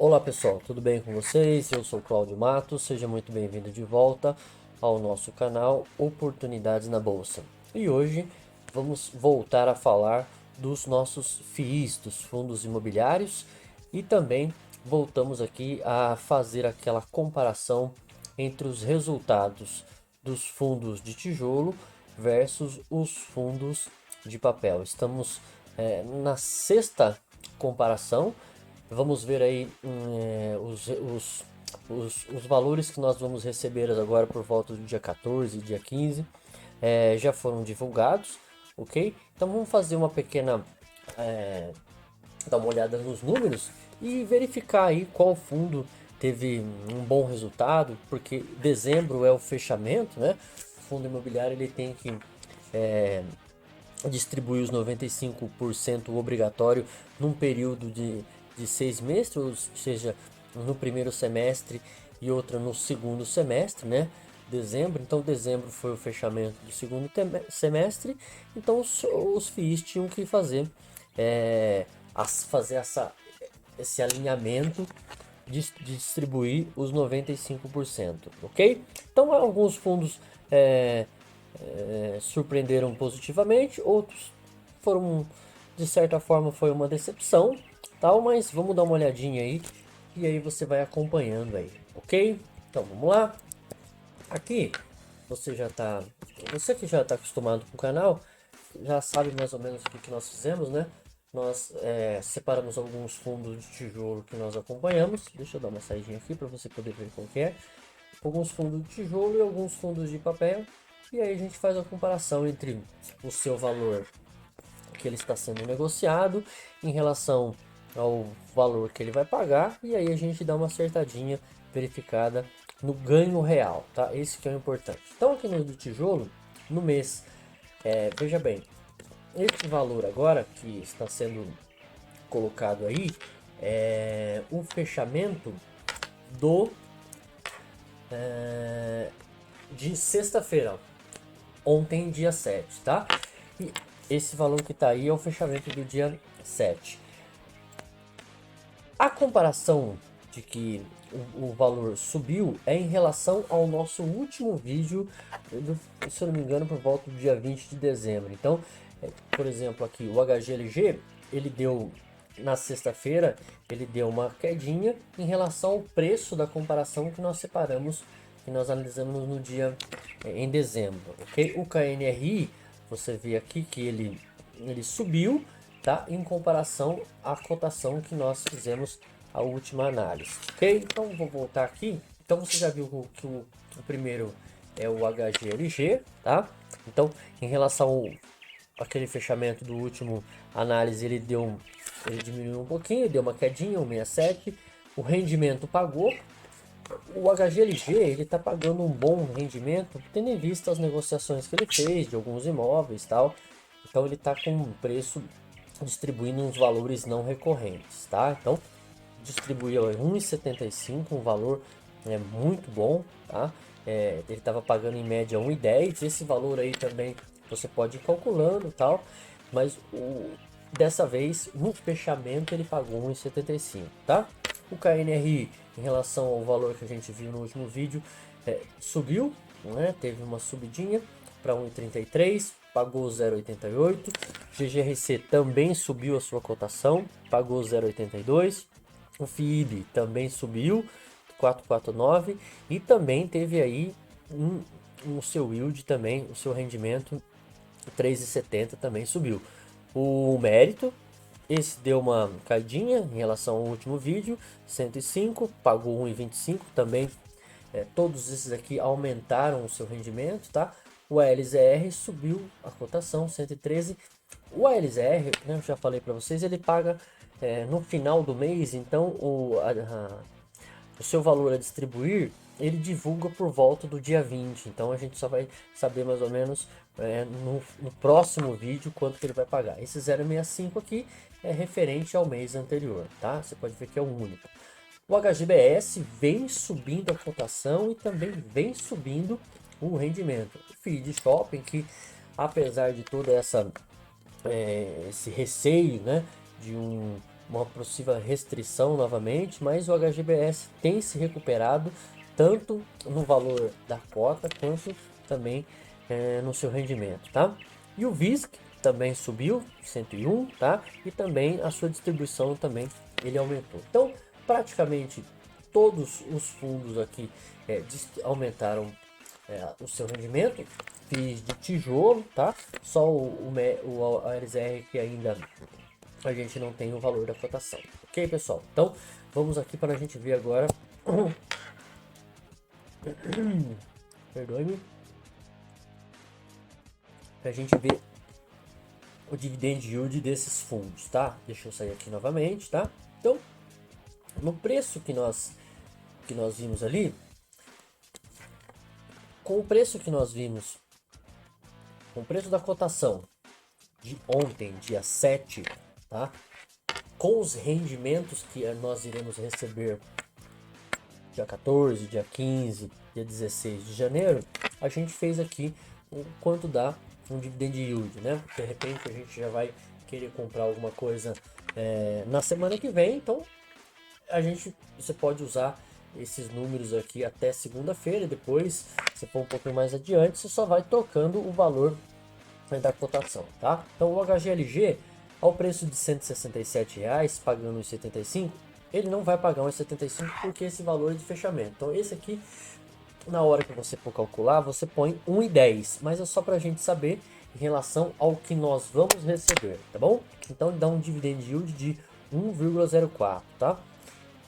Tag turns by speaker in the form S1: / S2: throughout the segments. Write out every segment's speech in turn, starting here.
S1: Olá pessoal, tudo bem com vocês? Eu sou Cláudio Matos, seja muito bem-vindo de volta ao nosso canal Oportunidades na Bolsa. E hoje vamos voltar a falar dos nossos FIIs, dos fundos imobiliários, e também voltamos aqui a fazer aquela comparação entre os resultados dos fundos de tijolo versus os fundos de papel. Estamos na sexta comparação. Vamos ver aí os valores que nós vamos receber agora por volta do dia 14, dia 15, já foram divulgados, ok? Então vamos fazer uma pequena, dar uma olhada nos números e verificar aí qual fundo teve um bom resultado, porque dezembro é o fechamento, né? O fundo imobiliário ele tem que distribuir os 95% obrigatório num período de 6 meses, ou seja, no primeiro semestre e outra no segundo semestre, né? Dezembro, então dezembro foi o fechamento do segundo semestre, então os FIIs tinham que fazer, fazer esse alinhamento de distribuir os 95%, ok? Então alguns fundos surpreenderam positivamente, outros foram, de certa forma, foi uma decepção, tal, mas vamos dar uma olhadinha aí e aí você vai acompanhando aí, ok? Então vamos lá. Aqui você que já está acostumado com o canal, já sabe mais ou menos o que nós fizemos, né? Nós separamos alguns fundos de tijolo que nós acompanhamos. Deixa eu dar uma saidinha aqui para você poder ver qual que é. Alguns fundos de tijolo e alguns fundos de papel. E aí a gente faz a comparação entre o seu valor que ele está sendo negociado em relação ao valor que ele vai pagar, e aí a gente dá uma acertadinha verificada no ganho real, tá? Esse que é o importante. Então aqui no do tijolo, no mês, veja bem, esse valor agora que está sendo colocado aí é o fechamento do de sexta-feira, ontem, dia 7, tá? E esse valor que tá aí é o fechamento do dia 7. A comparação de que o valor subiu é em relação ao nosso último vídeo, se eu não me engano, por volta do dia 20 de dezembro. Então, por exemplo, aqui o HGLG, ele deu na sexta-feira, ele deu uma quedinha em relação ao preço da comparação que nós separamos, que nós analisamos no dia em dezembro, ok? O KNRI, você vê aqui que ele subiu, tá? Em comparação à cotação que nós fizemos a última análise, ok? Então vou voltar aqui. Então você já viu que o primeiro é o HGLG, tá? Então em relação ao aquele fechamento do último análise, ele diminuiu um pouquinho, deu uma quedinha, 1,67. O rendimento pagou. O HGLG ele está pagando um bom rendimento, tendo em vista as negociações que ele fez de alguns imóveis, tal. Então ele está com um preço distribuindo uns valores não recorrentes, tá? Então distribuiu 1,75, um valor muito bom, tá? Ele estava pagando em média 1,10. Esse valor aí também você pode ir calculando, tal, mas dessa vez no fechamento ele pagou 1,75, tá? O KNRI em relação ao valor que a gente viu no último vídeo subiu, né? Teve uma subidinha para 1,33, pagou 0,88. GGRC também subiu a sua cotação, pagou 0,82. O FIIB também subiu 4,49 e também teve aí o seu yield também, o seu rendimento 3,70 também subiu. O Mérito, esse deu uma caidinha em relação ao último vídeo, 105, pagou 1,25 também. Todos esses aqui aumentaram o seu rendimento, tá? O ALZR subiu a cotação, 113. O ALZR, né, eu já falei para vocês, ele paga no final do mês, então o seu valor a distribuir, ele divulga por volta do dia 20. Então a gente só vai saber mais ou menos no próximo vídeo quanto que ele vai pagar. Esse 0,65 aqui é referente ao mês anterior, tá? Você pode ver que é o único. O HGBS vem subindo a cotação e também vem subindo o rendimento. O Feed Shopping, que apesar de toda esse receio, né, uma possível restrição novamente, mas o HGBS tem se recuperado tanto no valor da cota quanto também no seu rendimento, tá? E o VISC também subiu 101, tá? E também a sua distribuição também ele aumentou. Então, praticamente todos os fundos aqui aumentaram o seu rendimento. Fiz de tijolo, tá? Só o ALZR que ainda a gente não tem o valor da cotação. Ok, pessoal? Então, vamos aqui para a gente ver agora. Perdoe-me. Para a gente ver o dividend yield desses fundos, tá? Deixa eu sair aqui novamente, tá? Então, no preço que nós vimos ali, com o preço que nós vimos, com o preço da cotação de ontem, dia 7, tá? Com os rendimentos que nós iremos receber dia 14, dia 15, dia 16 de janeiro, a gente fez aqui o quanto dá um dividend yield, né? De repente a gente já vai querer comprar alguma coisa na semana que vem, então você pode usar esses números aqui até segunda-feira, depois, se for um pouquinho mais adiante, você só vai trocando o valor da cotação, tá? Então o HGLG, ao preço de R$ 167, pagando uns 75, ele não vai pagar uns 75 porque esse valor é de fechamento. Então esse aqui, na hora que você for calcular, você põe 1,10, mas é só para a gente saber em relação ao que nós vamos receber, tá bom? Então dá um dividend yield de 1,04, tá?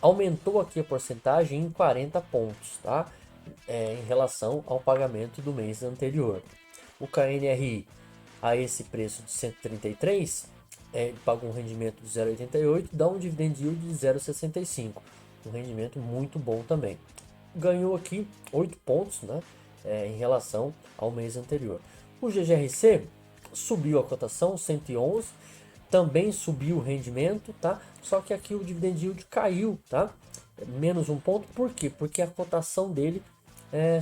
S1: Aumentou aqui a porcentagem em 40 pontos, tá? Em relação ao pagamento do mês anterior. O KNRI a esse preço de 133, paga um rendimento de 0,88, dá um dividend yield de 0,65, um rendimento muito bom também. Ganhou aqui 8 pontos, né, em relação ao mês anterior. O GGRC subiu a cotação 111, também subiu o rendimento, tá? Só que aqui o dividend yield caiu, tá? Menos um ponto, por quê? Porque a cotação dele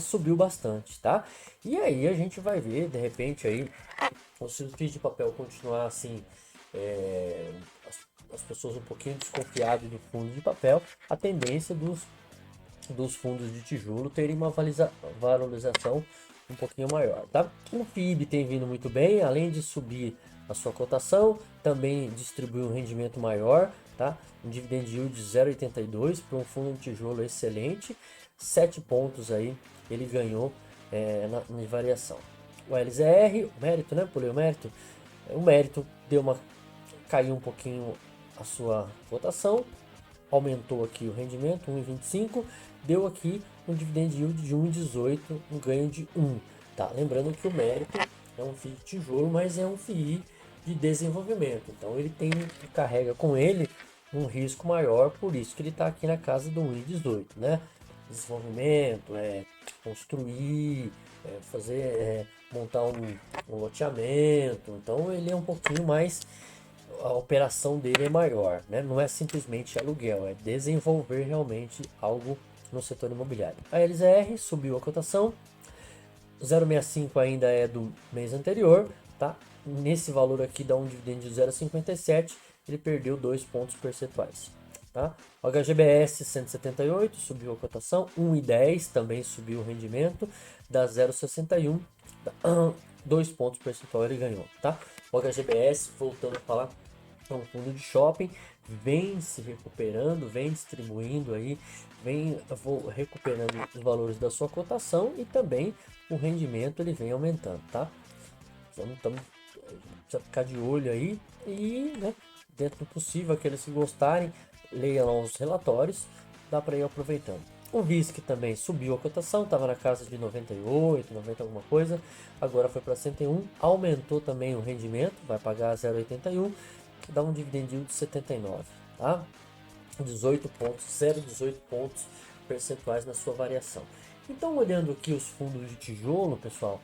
S1: subiu bastante, tá? E aí a gente vai ver, de repente aí, se o FIIs de papel continuar assim, as pessoas um pouquinho desconfiadas do fundo de papel, a tendência dos fundos de tijolo terem uma valorização um pouquinho maior, tá? O FIIB tem vindo muito bem, além de subir a sua cotação, também distribui um rendimento maior, tá? Um dividend yield de 0,82 para um fundo de tijolo excelente, 7 pontos aí ele ganhou na variação. O LZR, o mérito, né? Pulei o mérito. O mérito caiu um pouquinho a sua cotação, aumentou aqui o rendimento, 1,25, deu aqui um dividend yield de 1,18, um ganho de 1. Tá? Lembrando que o mérito é um FII de tijolo, mas é um FII de desenvolvimento. Então ele carrega com ele um risco maior, por isso que ele está aqui na casa do 1,18, né? Desenvolvimento, construir, montar um loteamento. Então ele é um pouquinho mais, a operação dele é maior, né? Não é simplesmente aluguel, é desenvolver realmente algo no setor imobiliário. A LZR subiu a cotação, 0,65 ainda é do mês anterior, tá? Nesse valor aqui dá um dividendo de 0,57, ele perdeu 2 pontos percentuais, tá? O HGBS 178 subiu a cotação, 1,10 também subiu o rendimento, dá 0,61, 2 pontos percentuais ele ganhou, tá? O HGBS, voltando a falar, é um fundo de shopping, vem se recuperando, vem distribuindo aí, vem recuperando os valores da sua cotação e também o rendimento ele vem aumentando, tá? Então precisa ficar de olho aí e, né, dentro do possível, aqueles que gostarem, leiam lá os relatórios, dá para ir aproveitando. O VISC também subiu a cotação, estava na casa de 98, 90 alguma coisa, agora foi para 101, aumentou também o rendimento, vai pagar 0,81, dá um dividend yield de 79, tá? 18 pontos, 0,18 pontos percentuais na sua variação. Então, olhando aqui os fundos de tijolo, pessoal,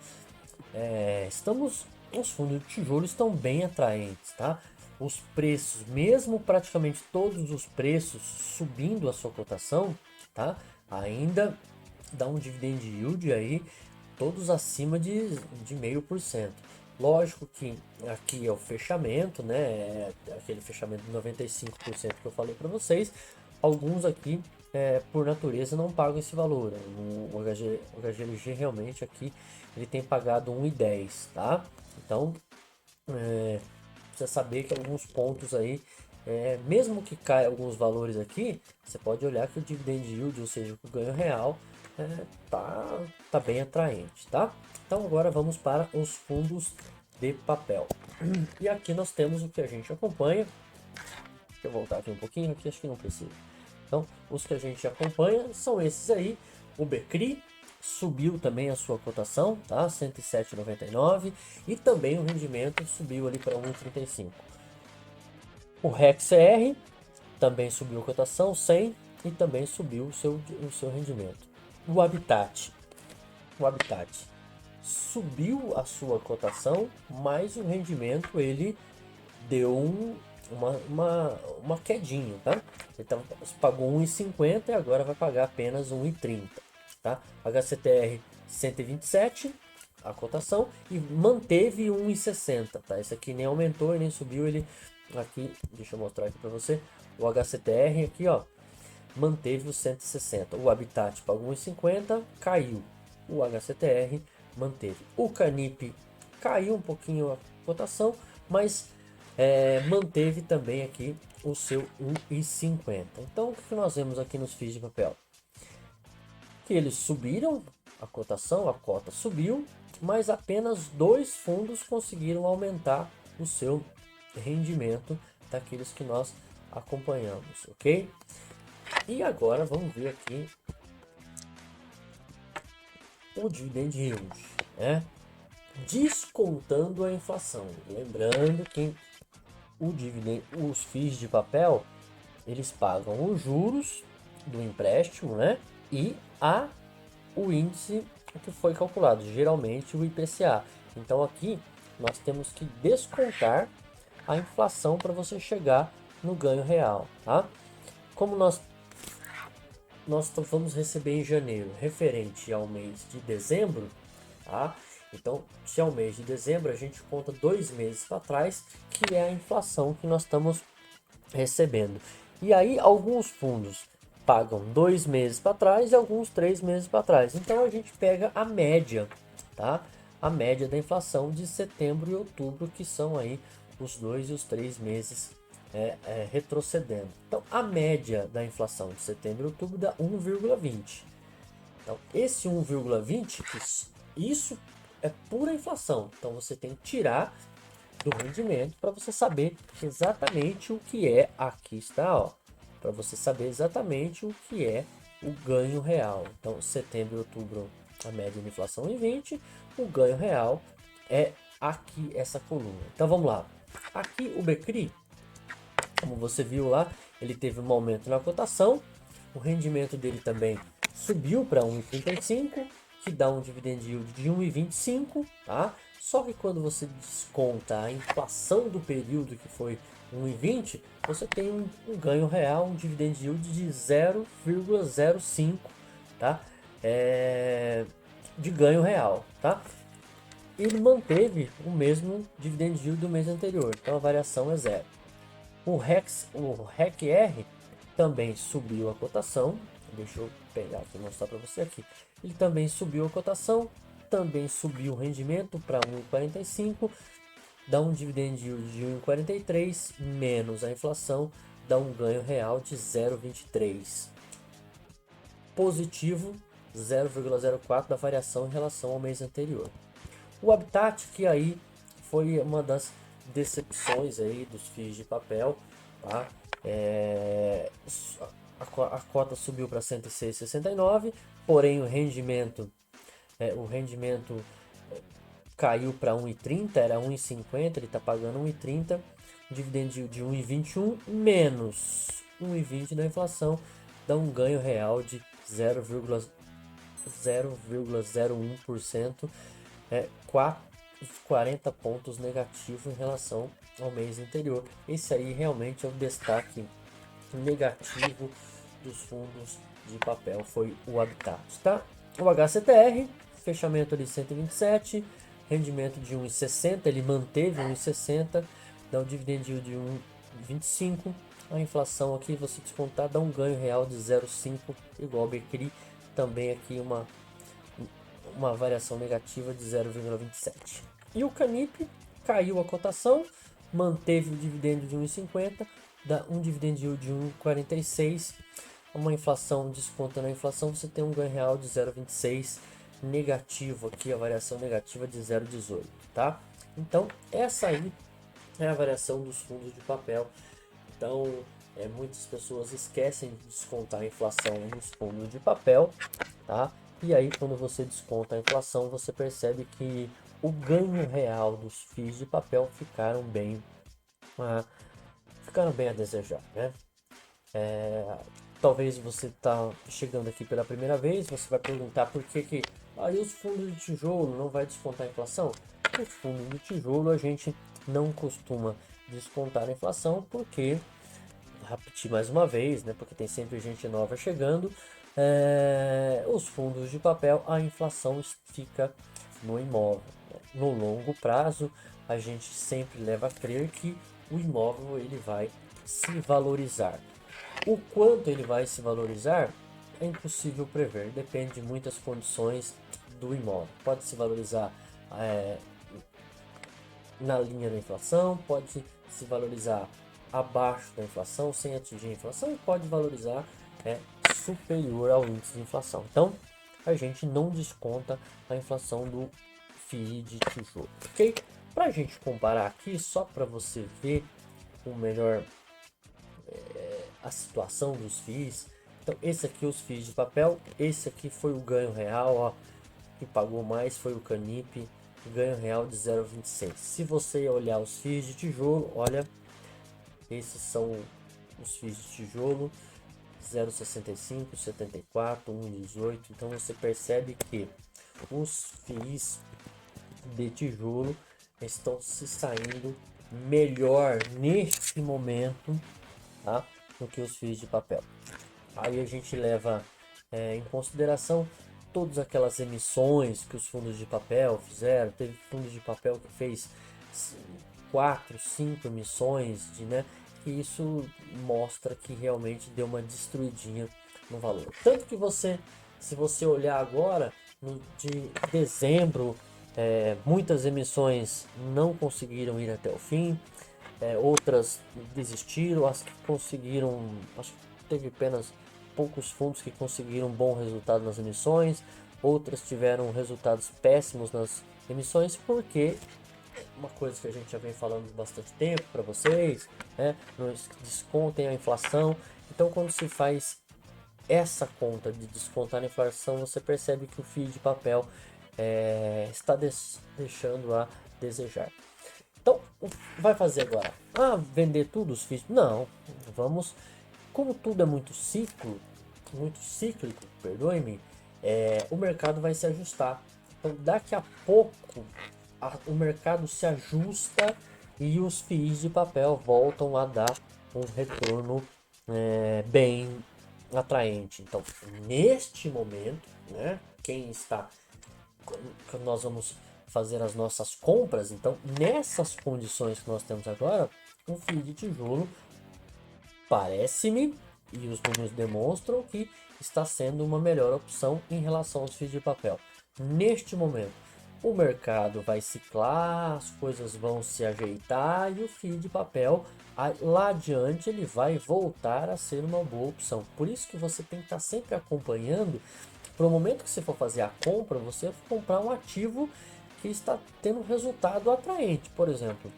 S1: os fundos de tijolo estão bem atraentes, tá? Os preços, mesmo praticamente todos os preços subindo a sua cotação, tá? Ainda dá um dividend yield aí, todos acima de 0,5%. Lógico que aqui é o fechamento, né? Aquele fechamento de 95% que eu falei para vocês. Alguns aqui, por natureza, não pagam esse valor. O HGLG realmente aqui ele tem pagado 1,10, tá? Então, precisa saber que alguns pontos aí, mesmo que caia alguns valores aqui, você pode olhar que o dividend yield, ou seja, o ganho real, tá bem atraente, tá? Então agora vamos para os fundos de papel. E aqui nós temos o que a gente acompanha. Deixa eu voltar aqui um pouquinho, aqui acho que não precisa. Então, os que a gente acompanha são esses aí. O Becri subiu também a sua cotação, tá? 107,99, e também o rendimento subiu ali para 1,35. O REXR também subiu a cotação, 100, e também subiu o seu rendimento. O Habitat subiu a sua cotação, mas o rendimento ele deu uma quedinha, tá? Então pagou 1,50 e agora vai pagar apenas 1,30, tá? HCTR 127 a cotação e manteve 1,60, tá? Esse aqui nem aumentou e nem subiu, ele aqui, deixa eu mostrar aqui para você, o HCTR aqui, ó, manteve o 160. O Habitat pagou 1,50, caiu. O HCTR manteve. O Canip caiu um pouquinho a cotação, mas manteve também aqui o seu 1,50. Então, o que nós vemos aqui nos FIIs de papel? Que eles subiram a cotação, a cota subiu, mas apenas 2 fundos conseguiram aumentar o seu rendimento daqueles que nós acompanhamos, ok? E agora vamos ver aqui o dividend yield, né? Descontando a inflação. Lembrando que os FIIs de papel, eles pagam os juros do empréstimo, né? E o índice que foi calculado, geralmente o IPCA. Então aqui nós temos que descontar a inflação para você chegar no ganho real, tá? Como nós vamos receber em janeiro, referente ao mês de dezembro, tá? Então, se é o mês de dezembro, a gente conta 2 meses para trás, que é a inflação que nós estamos recebendo. E aí, alguns fundos pagam 2 meses para trás e alguns 3 meses para trás. Então, a gente pega a média, tá? A média da inflação de setembro e outubro, que são aí os 2 e os 3 meses retrocedendo. Então, a média da inflação de setembro e outubro dá 1,20. Então, esse 1,20, isso é pura inflação. Então, você tem que tirar do rendimento para você saber exatamente o que é. Aqui está, ó, para você saber exatamente o que é o ganho real. Então, setembro e outubro, a média de inflação em 20, o ganho real é aqui essa coluna. Então, vamos lá. Aqui o Becri, como você viu lá, ele teve um aumento na cotação, o rendimento dele também subiu para 1,35, que dá um dividend yield de 1,25, tá? Só que quando você desconta a inflação do período, que foi 1,20, você tem um ganho real, um dividend yield de 0,05, tá? De ganho real, tá? Ele manteve o mesmo dividend yield do mês anterior, então a variação é zero. O REC-R também subiu a cotação. Deixa eu pegar aqui e mostrar para você aqui. Ele também subiu a cotação, também subiu o rendimento para 1,45, dá um dividend yield de 1,43, menos a inflação, dá um ganho real de 0,23. Positivo 0,04 da variação em relação ao mês anterior. O Habitat, que aí foi uma das decepções aí dos FIIs de papel, tá? A cota subiu para 106,69, porém o rendimento caiu para 1,30, era 1,50, ele está pagando 1,30, dividend de 1,21 menos 1,20 da inflação, dá um ganho real de 0,01%, 40 pontos negativo em relação ao mês anterior. Esse aí realmente é o destaque negativo dos fundos de papel, foi o Habitat, tá? O HCTR, fechamento de 127, rendimento de 1,60, ele manteve 1,60, dá um dividend yield de 1,25. A inflação aqui, você descontar, dá um ganho real de 0,5, igual ao Becri, também aqui uma variação negativa de 0,27. E o Canip caiu a cotação, manteve o dividendo de 1,50, dá um dividend yield de 1,46. Uma inflação, descontando a inflação, você tem um ganho real de 0,26 negativo aqui, a variação negativa de 0,18, tá? Então, essa aí é a variação dos fundos de papel. Então, muitas pessoas esquecem de descontar a inflação nos fundos de papel, tá? E aí, quando você desconta a inflação, você percebe que o ganho real dos FIIs de papel ficaram bem a desejar, né? Talvez você está chegando aqui pela primeira vez, você vai perguntar por que aí os fundos de tijolo não vai descontar a inflação? Os fundos de tijolo a gente não costuma descontar a inflação porque, vou repetir mais uma vez, né? Porque tem sempre gente nova chegando. Os fundos de papel, a inflação fica no imóvel, né? No longo prazo, a gente sempre leva a crer que o imóvel ele vai se valorizar. O quanto ele vai se valorizar é impossível prever, depende de muitas condições do imóvel. Pode se valorizar na linha da inflação, pode se valorizar abaixo da inflação, sem atingir a inflação, e pode valorizar superior ao índice de inflação. Então, a gente não desconta a inflação do FII de tijolo, ok? Para a gente comparar aqui, só para você ver o melhor a situação dos FIIs. Então, esse aqui os FIIs de papel, esse aqui foi o ganho real, ó, que pagou mais foi o Canip, ganho real de 0,26. Se você olhar os FIIs de tijolo, olha, esses são os FIIs de tijolo, 0,65, 74, 1,18. Então você percebe que os FIIs de tijolo estão se saindo melhor neste momento, tá, do que os FIIs de papel. Aí a gente leva em consideração todas aquelas emissões que os fundos de papel fizeram. Teve fundos de papel que fez 4, 5 emissões né? Que isso mostra que realmente deu uma destruidinha no valor. Tanto que se você olhar agora, de dezembro, muitas emissões não conseguiram ir até o fim, outras desistiram, as que conseguiram, acho que teve apenas poucos fundos que conseguiram bom resultado nas emissões, outras tiveram resultados péssimos nas emissões, porque uma coisa que a gente já vem falando bastante tempo para vocês, né? Não descontem a inflação. Então, quando se faz essa conta de descontar a inflação, você percebe que o FII de papel está deixando a desejar. Então, vai fazer agora? Vender tudo os FIIs? Não, vamos. Como tudo é muito cíclico, perdoe-me, o mercado vai se ajustar. Então, daqui a pouco o mercado se ajusta e os FIIs de papel voltam a dar um retorno bem atraente. Então, neste momento, né, nós vamos fazer as nossas compras. Então, nessas condições que nós temos agora, um FII de tijolo parece-me, e os números demonstram, que está sendo uma melhor opção em relação aos FIIs de papel. Neste momento, o mercado vai ciclar, as coisas vão se ajeitar e o FII de papel, lá adiante, ele vai voltar a ser uma boa opção. Por isso que você tem que estar sempre acompanhando. Para o momento que você for fazer a compra, você vai comprar um ativo que está tendo um resultado atraente. Por exemplo,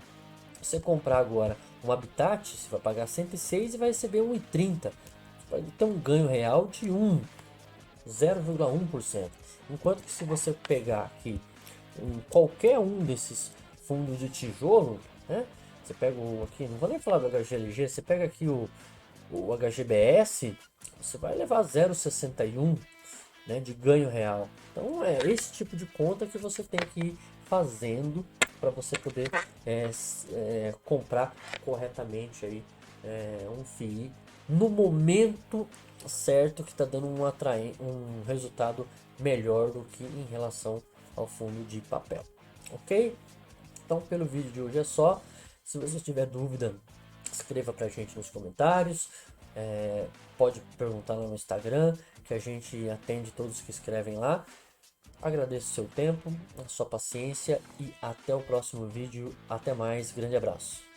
S1: você comprar agora um Habitat, você vai pagar 106 e vai receber 1,30. Vai ter um ganho real de 0,1%. Enquanto que se você pegar aqui qualquer um desses fundos de tijolo, né? Você pega aqui, não vou nem falar do HGLG, você pega aqui o HGBS, você vai levar 0,61, né, de ganho real. Então é esse tipo de conta que você tem que ir fazendo para você poder comprar corretamente aí um FII no momento certo, que está dando um resultado melhor do que em relação ao fundo de papel. ok? Então, pelo vídeo de hoje é só. Se você tiver dúvida, escreva pra gente nos comentários. Pode perguntar lá no Instagram, que a gente atende todos que escrevem lá. Agradeço o seu tempo, a sua paciência e até o próximo vídeo. Até mais, grande abraço.